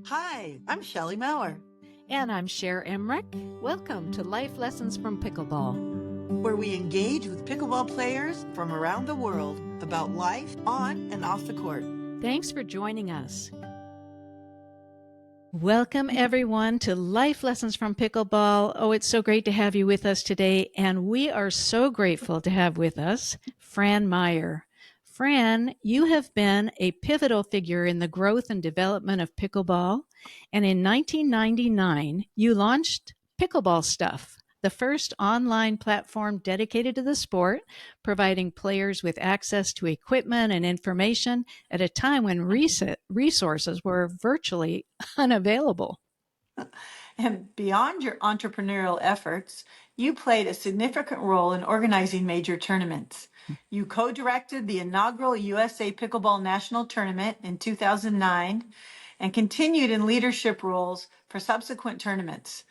Hi, I'm Shelley Maurer, And I'm Cher Emmerich. Welcome to Life Lessons from Pickleball, where we engage with pickleball players from around the world about life on and off the court. Thanks for joining us. Welcome, everyone, to Life Lessons from Pickleball. Oh, it's so great to have you with us today. And we are so grateful to have with us Fran Myer. Fran, you have been a pivotal figure in the growth and development of pickleball. And in 1999, you launched Pickleball Stuff, the first online platform dedicated to the sport, providing players with access to equipment and information at a time when resources were virtually unavailable. And beyond your entrepreneurial efforts, you played a significant role in organizing major tournaments. You co-directed the inaugural USA Pickleball National Tournament in 2009 and continued in leadership roles for subsequent tournaments.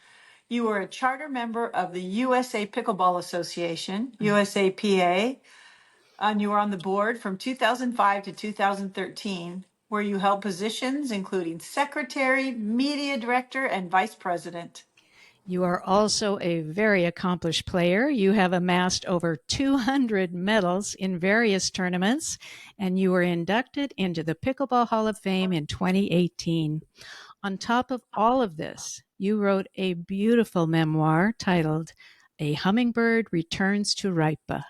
You were a charter member of the USA Pickleball Association, USAPA, and you were on the board from 2005 to 2013, where you held positions including secretary, media director, and vice president. You are also a very accomplished player. You have amassed over 200 medals in various tournaments, and you were inducted into the Pickleball Hall of Fame in 2018. On top of all of this, you wrote a beautiful memoir titled A Hummingbird Returns to Raypa,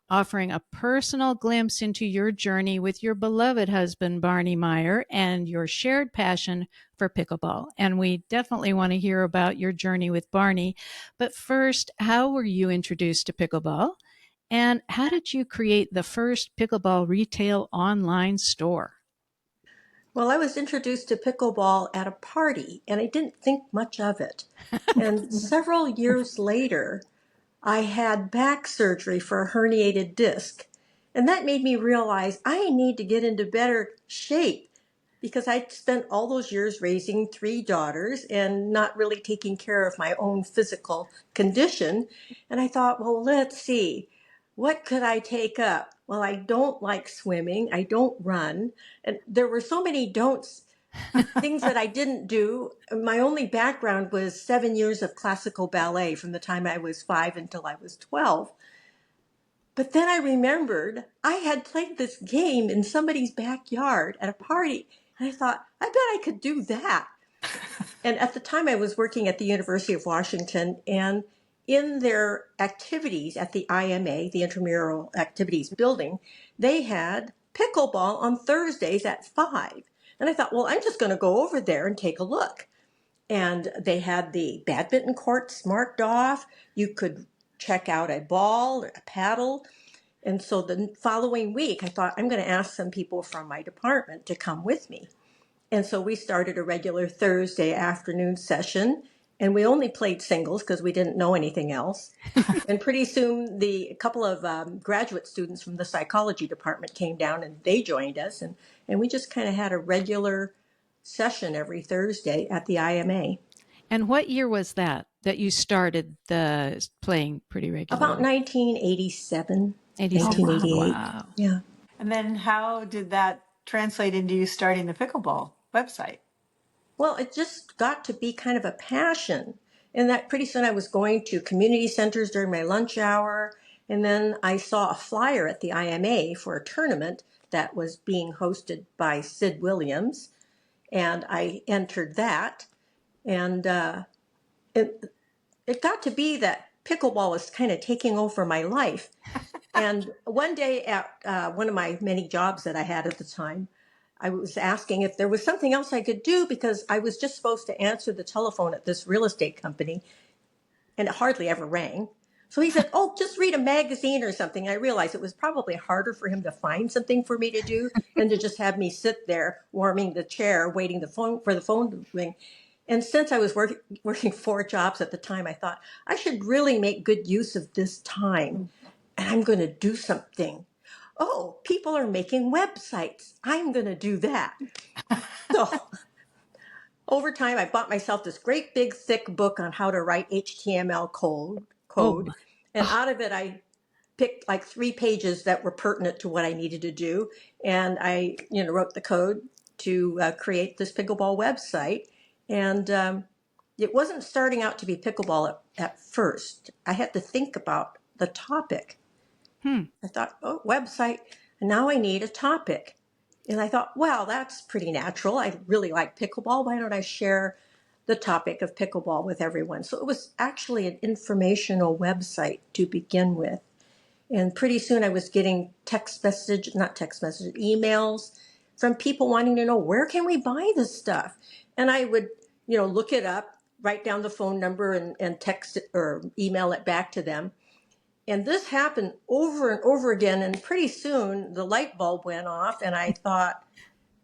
offering a personal glimpse into your journey with your beloved husband, Barney Myer, and your shared passion for pickleball. And we definitely want to hear about your journey with Barney. But first, how were you introduced to pickleball? And how did you create the first pickleball retail online store? Well, I was introduced to pickleball at a party, and I didn't think much of it. And several years later, I had back surgery for a herniated disc. And that made me realize I need to get into better shape because I'd spent all those years raising 3 daughters and not really taking care of my own physical condition. And I thought, well, let's see, what could I take up? Well, I don't like swimming. I don't run. And there were so many don'ts, things that I didn't do. My only background was 7 years of classical ballet from the time I was 5 until I was 12. But then I remembered I had played this game in somebody's backyard at a party. And I thought, I bet I could do that. And at the time I was working at the University of Washington, and in their activities at the IMA, the Intramural Activities Building, they had pickleball on Thursdays at 5. And I thought, well, I'm just going to go over there and take a look. And they had the badminton courts marked off. You could check out a ball, a paddle. And so the following week, I thought, I'm going to ask some people from my department to come with me. And so we started a regular Thursday afternoon session, and we only played singles because we didn't know anything else. And pretty soon, a couple of graduate students from the psychology department came down and they joined us. And we just kind of had a regular session every Thursday at the IMA. And what year was that you started the playing pretty regularly? About 1987, 87. 1988. Wow. Yeah. And then how did that translate into you starting the pickleball website? Well, it just got to be kind of a passion. And that pretty soon I was going to community centers during my lunch hour. And then I saw a flyer at the IMA for a tournament that was being hosted by Sid Williams. And I entered that. And it got to be that pickleball was kind of taking over my life. And one day at one of my many jobs that I had at the time, I was asking if there was something else I could do because I was just supposed to answer the telephone at this real estate company, and it hardly ever rang. So he said, oh, just read a magazine or something. I realized it was probably harder for him to find something for me to do than to just have me sit there warming the chair, waiting for the phone to ring. And since I was working 4 jobs at the time, I thought I should really make good use of this time, and I'm going to do something. Oh, people are making websites. I'm going to do that. So over time, I bought myself this great big thick book on how to write HTML code. And out of it, I picked like 3 pages that were pertinent to what I needed to do. And I, wrote the code, to create this pickleball website. And it wasn't starting out to be pickleball at first. I had to think about the topic. I thought, oh, website, and now I need a topic. And I thought, well, that's pretty natural. I really like pickleball. Why don't I share the topic of pickleball with everyone? So it was actually an informational website to begin with. And pretty soon I was getting emails from people wanting to know, where can we buy this stuff? And I would, look it up, write down the phone number and text it or email it back to them. And this happened over and over again. And pretty soon the light bulb went off and I thought,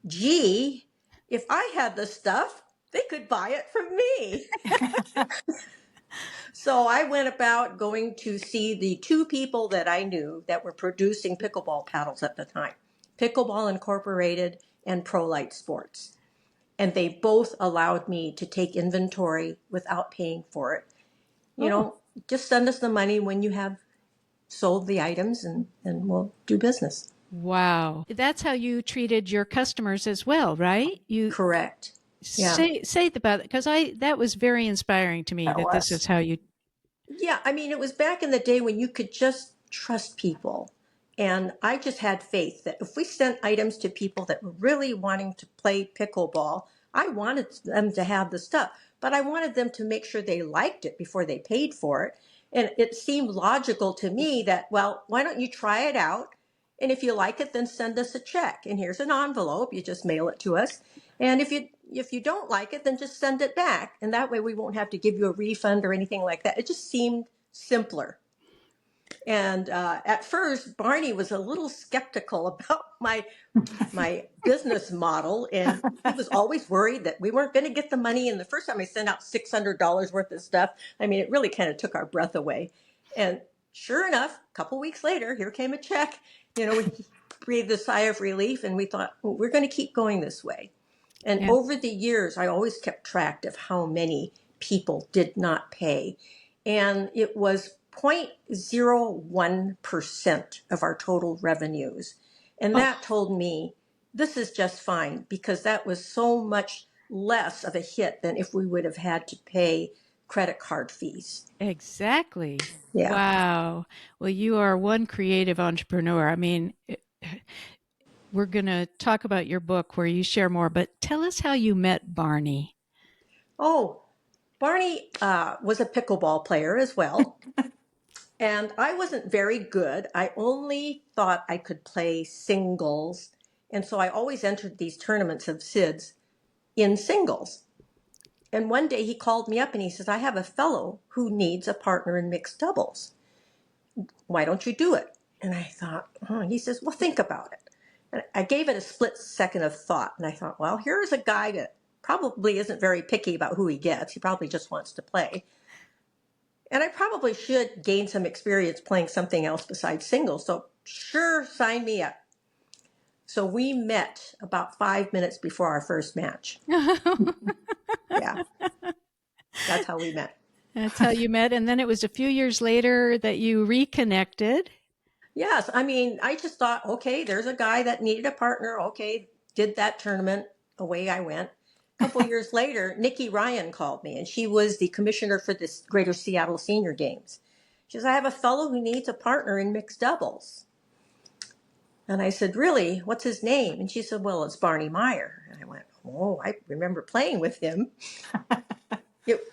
gee, if I had the stuff, they could buy it from me. So I went about going to see the two people that I knew that were producing pickleball paddles at the time, Pickleball Incorporated and Pro Light Sports. And they both allowed me to take inventory without paying for it. Just send us the money when you have sold the items and we'll do business. Wow. That's how you treated your customers as well, right? Correct. Yeah. Say about it, because that was very inspiring to me that this is how you. Yeah, I mean, it was back in the day when you could just trust people. And I just had faith that if we sent items to people that were really wanting to play pickleball, I wanted them to have the stuff, but I wanted them to make sure they liked it before they paid for it. And it seemed logical to me that, well, why don't you try it out? And if you like it, then send us a check. And here's an envelope. You just mail it to us. And if you don't like it, then just send it back. And that way we won't have to give you a refund or anything like that. It just seemed simpler. And at first, Barney was a little skeptical about my business model. And he was always worried that we weren't going to get the money. And the first time I sent out $600 worth of stuff, I mean, it really kind of took our breath away. And sure enough, a couple weeks later, here came a check. We breathed a sigh of relief and we thought, well, we're going to keep going this way. And over the years, I always kept track of how many people did not pay. And it was 0.01% of our total revenues. And that told me this is just fine, because that was so much less of a hit than if we would have had to pay credit card fees. Exactly. Yeah. Wow. Well, you are one creative entrepreneur. I mean, we're going to talk about your book where you share more, but tell us how you met Barney. Oh, Barney was a pickleball player as well. And I wasn't very good. I only thought I could play singles. And so I always entered these tournaments of SIDS in singles. And one day he called me up and he says, I have a fellow who needs a partner in mixed doubles. Why don't you do it? And I thought, He says, well, think about it. And I gave it a split second of thought. And I thought, well, here's a guy that probably isn't very picky about who he gets. He probably just wants to play. And I probably should gain some experience playing something else besides singles. So sure, sign me up. So we met about 5 minutes before our first match. Yeah. That's how we met. That's how you met. And then it was a few years later that you reconnected. Yes. I mean, I just thought, okay, there's a guy that needed a partner. Okay. Did that tournament. Away I went. A couple years later, Nikki Ryan called me, and she was the commissioner for the Greater Seattle Senior Games. She says, I have a fellow who needs a partner in mixed doubles. And I said, really? What's his name? And she said, well, it's Barney Myer. And I went, oh, I remember playing with him.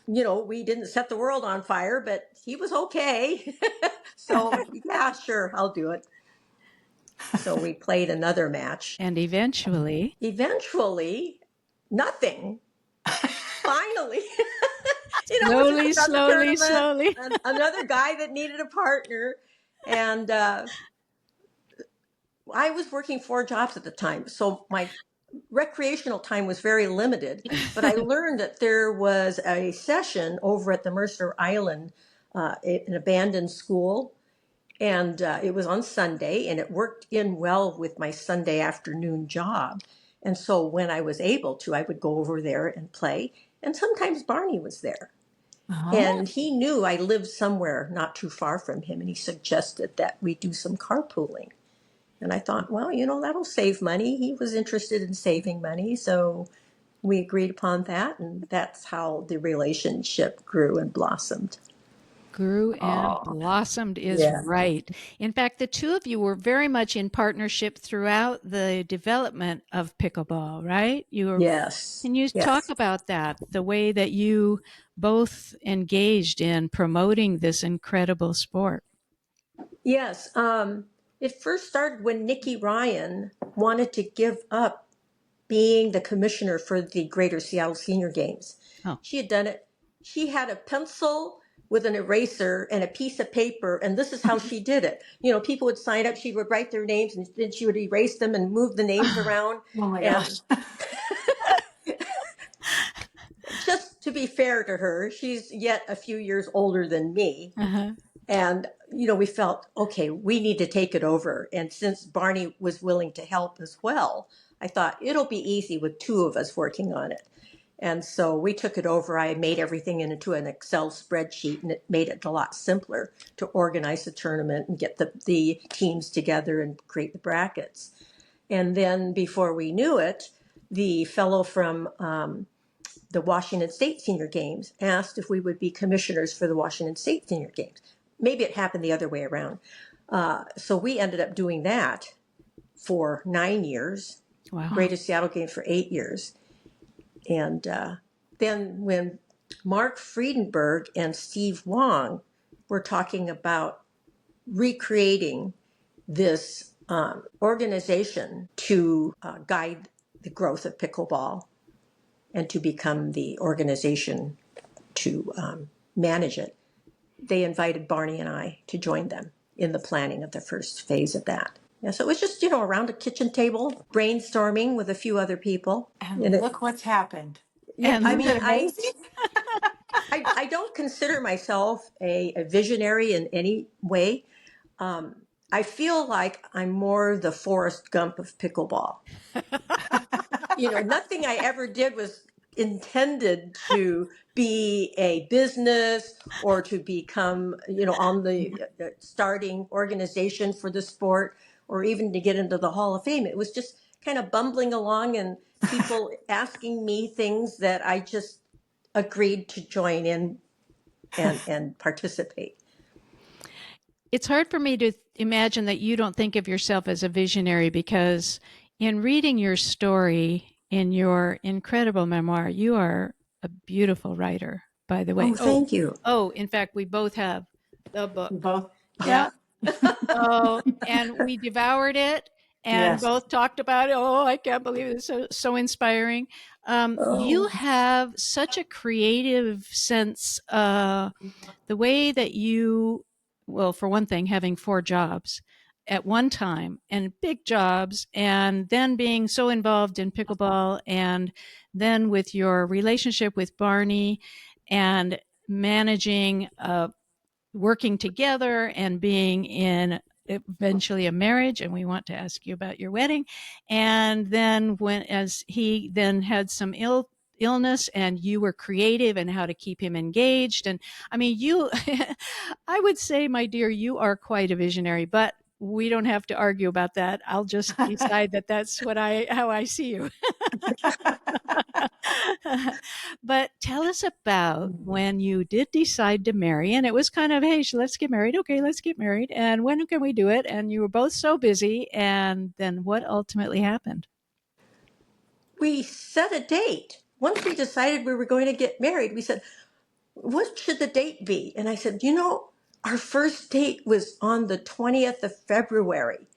We didn't set the world on fire, but he was okay. So, yeah, sure, I'll do it. So we played another match. And eventually, nothing. Finally. Slowly. Another guy that needed a partner. And I was working 4 jobs at the time. So my recreational time was very limited. But I learned that there was a session over at the Mercer Island, an abandoned school. And it was on Sunday, and it worked in well with my Sunday afternoon job. And so when I was able to, I would go over there and play. And sometimes Barney was there. And he knew I lived somewhere not too far from him, and he suggested that we do some carpooling. And I thought, well, that'll save money. He was interested in saving money. So we agreed upon that. And that's how the relationship grew and blossomed. Grew and Oh, blossomed is Yeah. right. In fact, the two of you were very much in partnership throughout the development of pickleball, right? Yes. Can you talk Yes. about that? The way that you both engaged in promoting this incredible sport. Yes. It first started when Nikki Ryan wanted to give up being the commissioner for the Greater Seattle Senior Games. Oh, She had done it. She had a pencil with an eraser and a piece of paper, and this is how she did it. People would sign up, she would write their names, and then she would erase them and move the names around. oh my gosh. And just to be fair to her, she's yet a few years older than me. uh-huh. And, we felt, okay, we need to take it over. And since Barney was willing to help as well, I thought it'll be easy with two of us working on it. And so we took it over. I made everything into an Excel spreadsheet, and it made it a lot simpler to organize the tournament and get the teams together and create the brackets. And then before we knew it, the fellow from the Washington State Senior Games asked if we would be commissioners for the Washington State Senior Games. Maybe it happened the other way around. So we ended up doing that for 9 years, Wow. Greater Seattle Games for 8 years. And then when Mark Friedenberg and Steve Wong were talking about recreating this organization to guide the growth of pickleball and to become the organization to manage it, they invited Barney and I to join them in the planning of the first phase of that. Yeah, so it was just, around a kitchen table, brainstorming with a few other people. And And look what's happened. yeah, I And Isn't mean, it amazing? I don't consider myself a visionary in any way. I feel like I'm more the Forrest Gump of pickleball. Nothing I ever did was intended to be a business or to become, on the starting organization for the sport or even to get into the Hall of Fame. It was just kind of bumbling along and people asking me things that I just agreed to join in and participate. it's hard for me to imagine that you don't think of yourself as a visionary, because in reading your story in your incredible memoir, you are a beautiful writer, by the way. Oh, thank you. In fact, we both have the book. Both. Yeah. Yeah. Oh, and we devoured it and Yes. both talked about it. Oh, I can't believe it. It's so inspiring. You Oh, have such a creative sense. The way that you, well, for one thing, having 4 jobs at one time and big jobs, and then being so involved in pickleball, and then with your relationship with Barney and managing working together and being in eventually a marriage, and we want to ask you about your wedding. And then when as he then had some illness, and you were creative and how to keep him engaged. And I mean, you I would say, my dear, you are quite a visionary, but we don't have to argue about that. I'll just decide that that's how I see you. But tell us about when you did decide to marry, and it was kind of, hey, let's get married. Okay, let's get married. And when can we do it? And you were both so busy. And then what ultimately happened? we set a date. Once we decided we were going to get married, we said, what should the date be? And I said, our first date was on the 20th of February.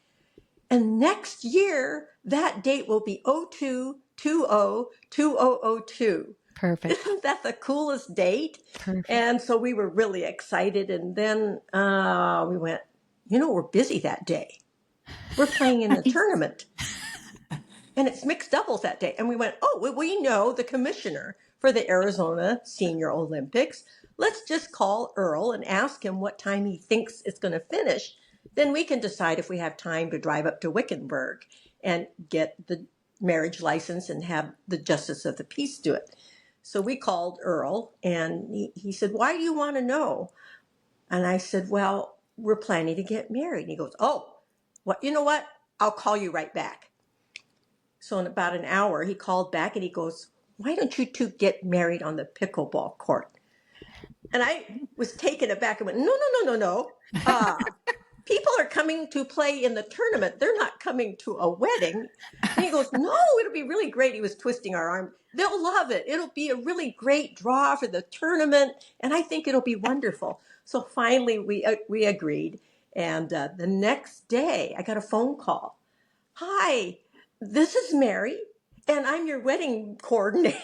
And next year, that date will be 02/20/2002. Perfect. Isn't that the coolest date? Perfect. And so we were really excited. And then we went, we're busy that day. We're playing in the tournament. And it's mixed doubles that day. And we went, oh, well, we know the commissioner for the Arizona Senior Olympics. Let's just call Earl and ask him what time he thinks it's going to finish. Then we can decide if we have time to drive up to Wickenburg and get the marriage license and have the justice of the peace do it. So we called Earl, and he said, why do you want to know? And I said, well, we're planning to get married. And he goes, oh, what? You know what? I'll call you right back. So in about an hour, he called back and he goes, why don't you two get married on the pickleball court? And I was taken aback and went, no, no, no, no, no. People are coming to play in the tournament. They're not coming to a wedding. And he goes, no, it'll be really great. He was twisting our arm. They'll love it. It'll be a really great draw for the tournament. And I think it'll be wonderful. So finally we agreed. And the next day I got a phone call. Hi, this is Mary, and I'm your wedding coordinator.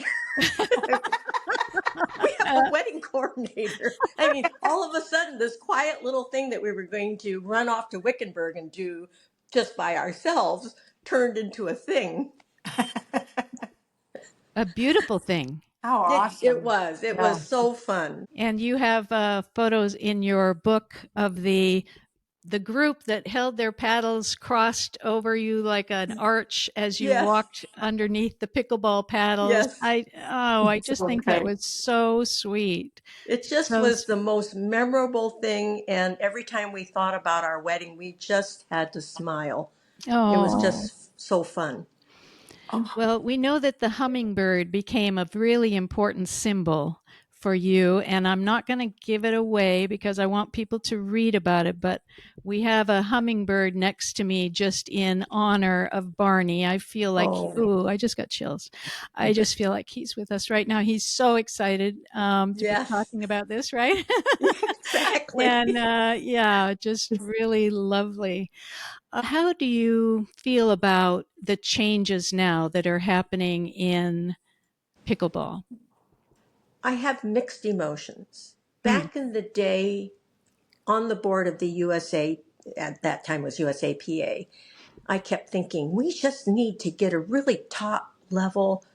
We have a wedding coordinator. I mean, all of a sudden, this quiet little thing that we were going to run off to Wickenburg and do just by ourselves turned into a thing. A beautiful thing. How awesome. It was. It was so fun. And you have photos in your book of the group that held their paddles crossed over you like an arch as you walked underneath the pickleball paddles. Yes. I just think that was so sweet. It just was the most memorable thing. And every time we thought about our wedding, we just had to smile. Oh. It was just so fun. Well, we know that the hummingbird became a really important symbol for you, and I'm not going to give it away because I want people to read about it, but we have a hummingbird next to me just in honor of Barney. I feel like, I just got chills. I just feel like he's with us right now. He's so excited to be talking about this, right? Exactly. And just really lovely. How do you feel about the changes now that are happening in pickleball? I have mixed emotions. Back in the day, on the board of the USA, at that time was USA PA, I kept thinking, we just need to get a really top level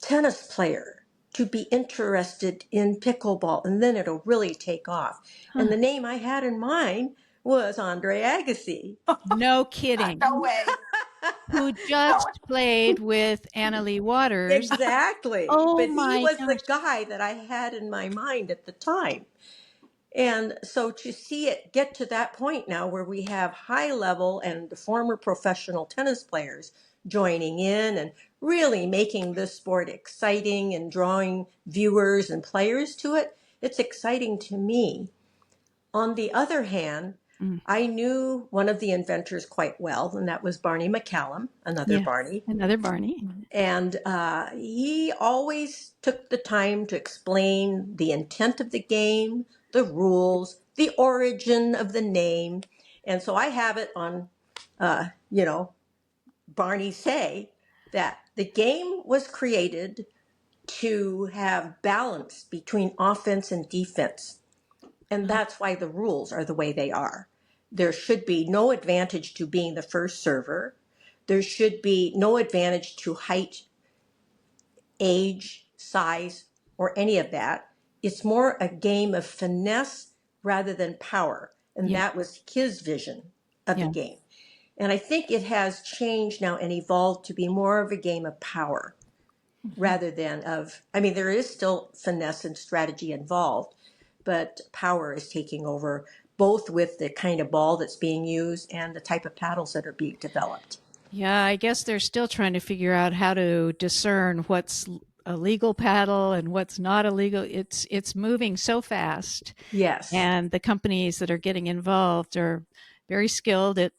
tennis player to be interested in pickleball, and then it'll really take off. And the name I had in mind was Andre Agassi. No kidding. No way. Who just played with Annalie Waters. Exactly. Oh, but my he was gosh. the guy that I had in my mind at the time. And so to see it get to that point now where we have high level and former professional tennis players joining in and really making this sport exciting and drawing viewers and players to it, it's exciting to me. On the other hand, I knew one of the inventors quite well, and that was Barney McCallum, another Barney. Another Barney. And he always took the time to explain the intent of the game, the rules, the origin of the name. And so I have it on, Barney say that the game was created to have balance between offense and defense. And that's why the rules are the way they are. There should be no advantage to being the first server. There should be no advantage to height, age, size, or any of that. It's more a game of finesse rather than power. And that was his vision of the game. And I think it has changed now and evolved to be more of a game of power rather than there is still finesse and strategy involved, but power is taking over both with the kind of ball that's being used and the type of paddles that are being developed. Yeah, I guess they're still trying to figure out how to discern what's a legal paddle and what's not illegal. It's moving so fast. Yes. And the companies that are getting involved are very skilled at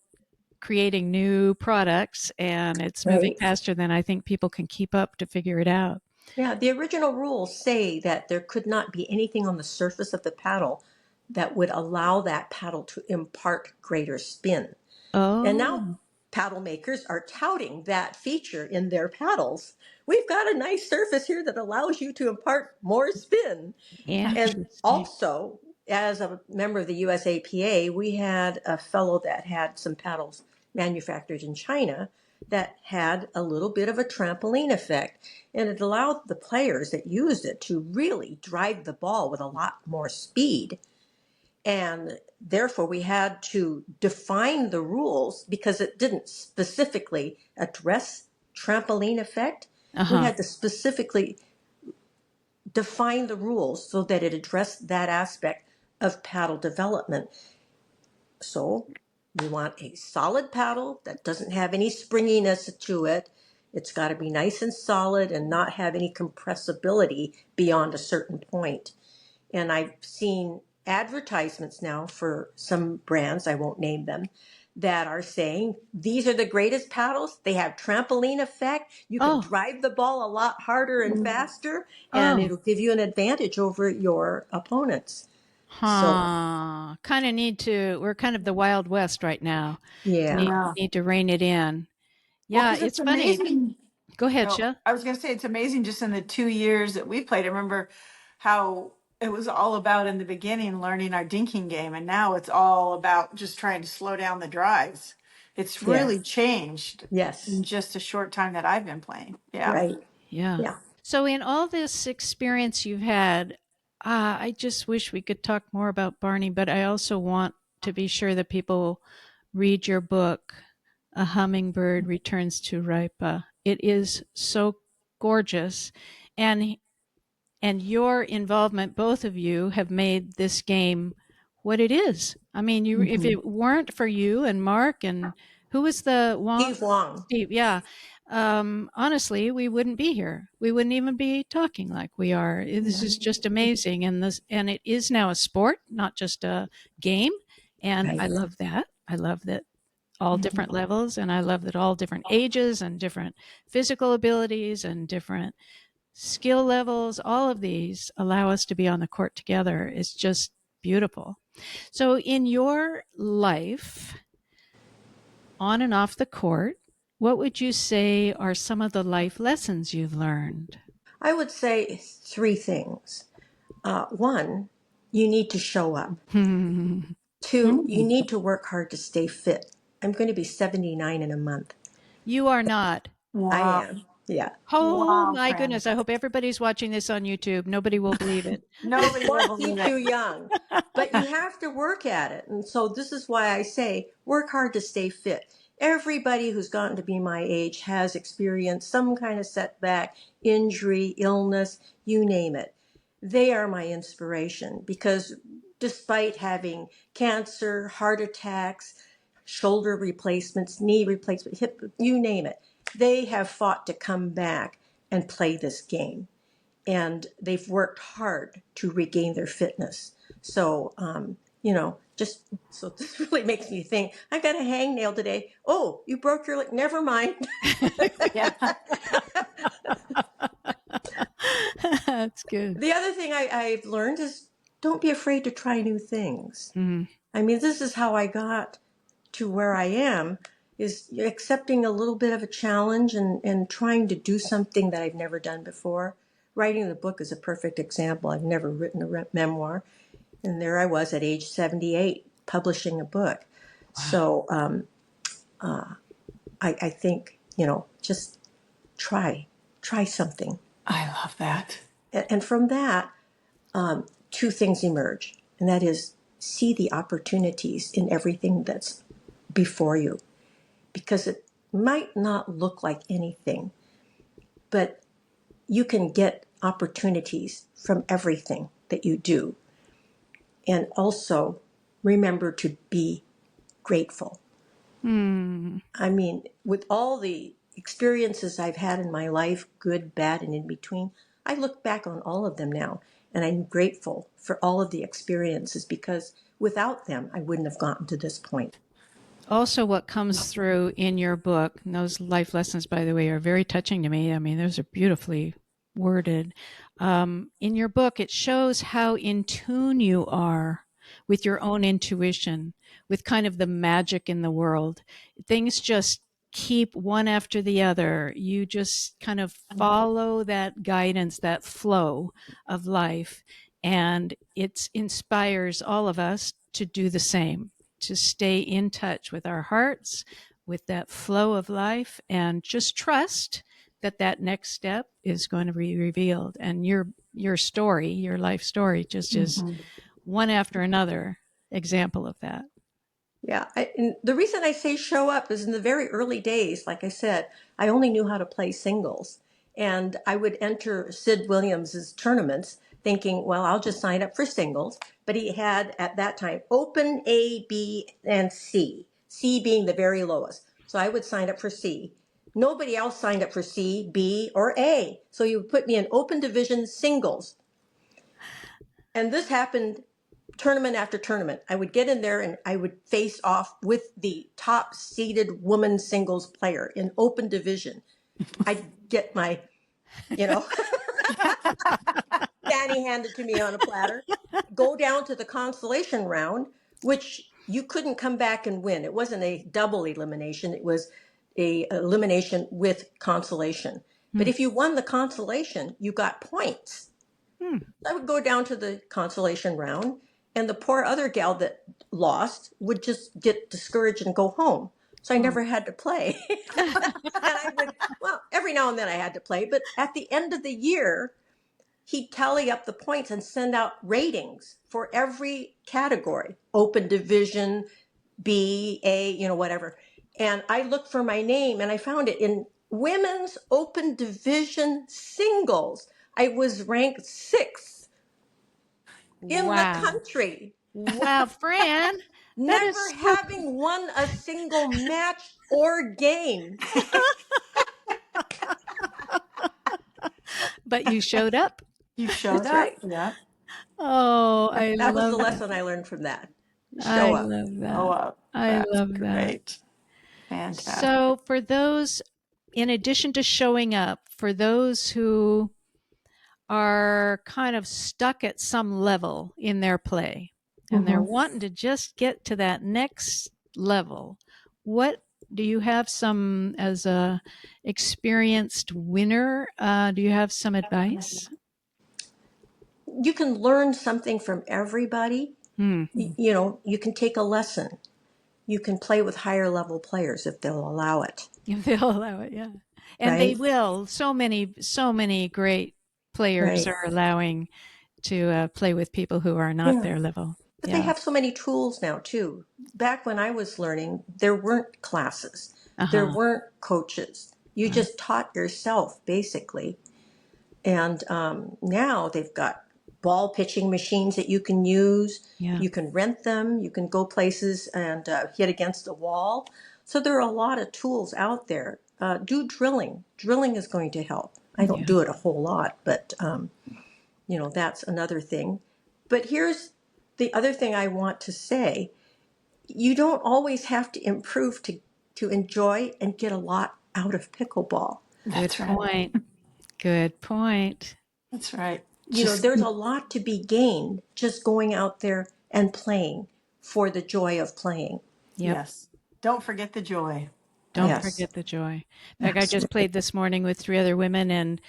creating new products, and it's moving faster than I think people can keep up to figure it out. Yeah, the original rules say that there could not be anything on the surface of the paddle that would allow that paddle to impart greater spin. Oh. And now paddle makers are touting that feature in their paddles. We've got a nice surface here that allows you to impart more spin. And also, as a member of the USAPA, we had a fellow that had some paddles manufactured in China that had a little bit of a trampoline effect, and it allowed the players that used it to really drive the ball with a lot more speed. And therefore, we had to define the rules because it didn't specifically address trampoline effect. We had to specifically define the rules so that it addressed that aspect of paddle development. So We want a solid paddle that doesn't have any springiness to it. It's got to be nice and solid and not have any compressibility beyond a certain point. And I've seen advertisements now for some brands, I won't name them, that are saying these are the greatest paddles. They have trampoline effect. You can Oh, drive the ball a lot harder and faster, and oh, it'll give you an advantage over your opponents. So, huh. Kind of need to, we're kind of the Wild West right now. yeah, Yeah. Need to rein it in. Well, Yeah, because it's it's funny. amazing. Go ahead, Oh, Shell. I was going to say it's amazing just in the 2 years that we played. I remember how it was all about in the beginning learning our dinking game, and now it's all about just trying to slow down the drives. It's really yes, changed in yes, just a short time that I've been playing. Yeah. right, Yeah. yeah. So, in all this experience you've had, I just wish we could talk more about Barney, but I also want to be sure that people read your book, A Hummingbird Returns to Raypa. It is so gorgeous. And your involvement, both of you, have made this game what it is. I mean, you if Mhm. it weren't for you and Mark and who was the Wong? Steve Wong, Steve, yeah. Honestly, we wouldn't be here. We wouldn't even be talking like we are. This is just amazing, and it is now a sport, not just a game. And I right. love that. I love that all different levels, and I love that all different ages and different physical abilities and different skill levels, all of these allow us to be on the court together. It's just beautiful. So, in your life, on and off the court, what would you say are some of the life lessons you've learned? I would say three things. One, you need to show up. Two, you Mhm. need to work hard to stay fit. I'm going to be 79 in a month. You are not. I Wow. am. Yeah. Oh Wow, my Fran. goodness. I hope everybody's watching this on YouTube. Nobody will believe it. Nobody will Or believe keep it. you young. But you have to work at it. And so this is why I say work hard to stay fit. Everybody who's gotten to be my age has experienced some kind of setback, injury, illness, you name it. They are my inspiration because despite having cancer, heart attacks, shoulder replacements, knee replacement, hip, you name it, they have fought to come back and play this game, and they've worked hard to regain their fitness. So, just so this really makes me think. I got a hangnail today. Oh, you broke your leg. Never mind. Yeah. That's good. The other thing I've learned is don't be afraid to try new things. Mm. I mean, this is how I got to where I am, is accepting a little bit of a challenge and trying to do something that I've never done before. Writing the book is a perfect example. I've never written a memoir. And there I was at age 78 publishing a book. Wow. So I think, just try something. I love that. And from that, two things emerge. And that is see the opportunities in everything that's before you. Because it might not look like anything, but you can get opportunities from everything that you do. And also remember to be grateful. Mm. I mean, with all the experiences I've had in my life, good, bad, and in between, I look back on all of them now, and I'm grateful for all of the experiences because without them, I wouldn't have gotten to this point. Also, what comes through in your book, and those life lessons, by the way, are very touching to me. I mean, those are beautifully worded. In your book, it shows how in tune you are with your own intuition, with kind of the magic in the world. Things just keep one after the other. You just kind of follow that guidance, that flow of life, and it inspires all of us to do the same, to stay in touch with our hearts, with that flow of life, and just trust that that next step is going to be revealed. And your story, your life story, just is Mhm. one after another example of that. Yeah, and the reason I say show up is in the very early days, like I said, I only knew how to play singles. And I would enter Sid Williams's tournaments thinking, well, I'll just sign up for singles. But he had at that time open A, B, and C. C being the very lowest. So I would sign up for C. Nobody else signed up for C, B, or A. So you would put me in open division singles. And this happened tournament after tournament. I would get in there and I would face off with the top seeded woman singles player in open division. I'd get my, Danny handed to me on a platter, go down to the consolation round, which you couldn't come back and win. It wasn't a double elimination. It was a elimination with consolation. But if you won the consolation, you got points. I would go down to the consolation round, and the poor other gal that lost would just get discouraged and go home. So I never had to play. And I would, well, every now and then I had to play, but at the end of the year, he'd tally up the points and send out ratings for every category, open division, B, A, whatever. And I looked for my name and I found it in women's open division singles. I was ranked 6th in the country. Wow, Fran. Never having won a single match or game. But you showed up. You showed That's up. right. Yeah. Oh, I That was love the that. lesson I learned from that. I Show up. love that. Show up. I That's love that. great. Fantastic. So for those, in addition to showing up, for those who are kind of stuck at some level in their play and they're wanting to just get to that next level, what do you have some, as a experienced winner, do you have some advice? You can learn something from everybody. You can take a lesson. You can play with higher level players if they'll allow it. If they'll allow it, yeah. And they will. So many great players are allowing to play with people who are not their level. But they have so many tools now too. Back when I was learning, there weren't classes. There weren't coaches. You just taught yourself basically. And now they've got ball pitching machines that you can use. Yeah. You can rent them. You can go places and hit against a wall. So there are a lot of tools out there. Do drilling. Drilling is going to help. I don't do it a whole lot, but that's another thing. But here's the other thing I want to say. You don't always have to improve to enjoy and get a lot out of pickleball. Good point. Good point. That's right. There's a lot to be gained just going out there and playing for the joy of playing. Yep. Yes. Don't forget the joy. Don't forget the joy. In fact, I just played this morning with 3 other women, and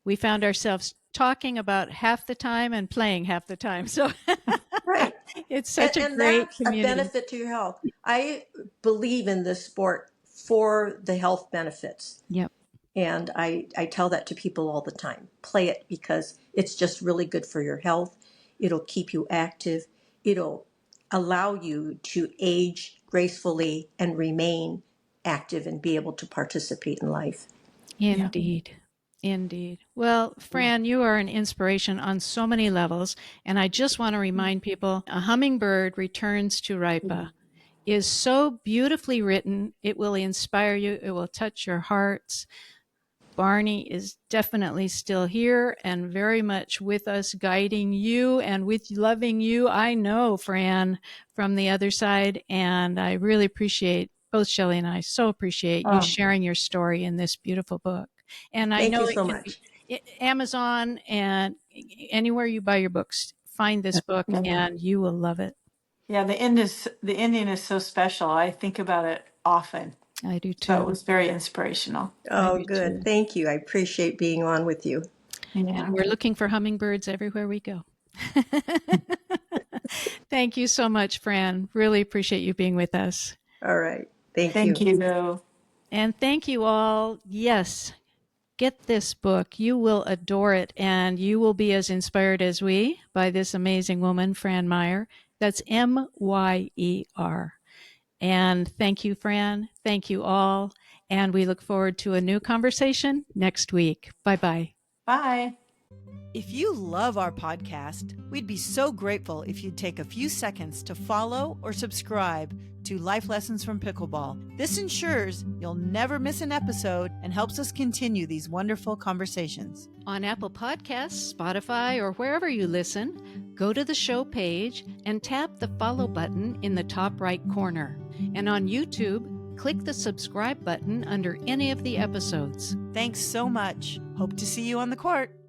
we found ourselves talking about half the time and playing half the time. So right. It's such a great that's community. A benefit to your health. I believe in this sport for the health benefits. Yep. And I tell that to people all the time. Play it because it's just really good for your health. It'll keep you active. It'll allow you to age gracefully and remain active and be able to participate in life. Indeed. Indeed. Well, Fran, you are an inspiration on so many levels. And I just want to remind people, A Hummingbird Returns to Raypa is so beautifully written. It will inspire you. It will touch your hearts. Barney is definitely still here and very much with us, guiding you and with loving you. I know, Fran, from the other side. And I really appreciate, both Shelley and I so appreciate you sharing your story in this beautiful book. And I know Thank you so much. Amazon and anywhere you buy your books, find this book and you will love it. Yeah, the Indian is so special. I think about it often. I do too. So it was very inspirational. Oh, good. Thank you. I appreciate being on with you. Yeah. And we're looking for hummingbirds everywhere we go. Thank you so much, Fran. Really appreciate you being with us. All right. Thank you. Thank you. And thank you all. Yes, get this book. You will adore it, and you will be as inspired as we by this amazing woman, Fran Myer. That's Myer. And thank you, Fran. Thank you all. And we look forward to a new conversation next week. Bye-bye. Bye. If you love our podcast, we'd be so grateful if you'd take a few seconds to follow or subscribe to Life Lessons from Pickleball. This ensures you'll never miss an episode and helps us continue these wonderful conversations. On Apple Podcasts, Spotify, or wherever you listen, go to the show page and tap the follow button in the top right corner. And on YouTube, click the subscribe button under any of the episodes. Thanks so much. Hope to see you on the court.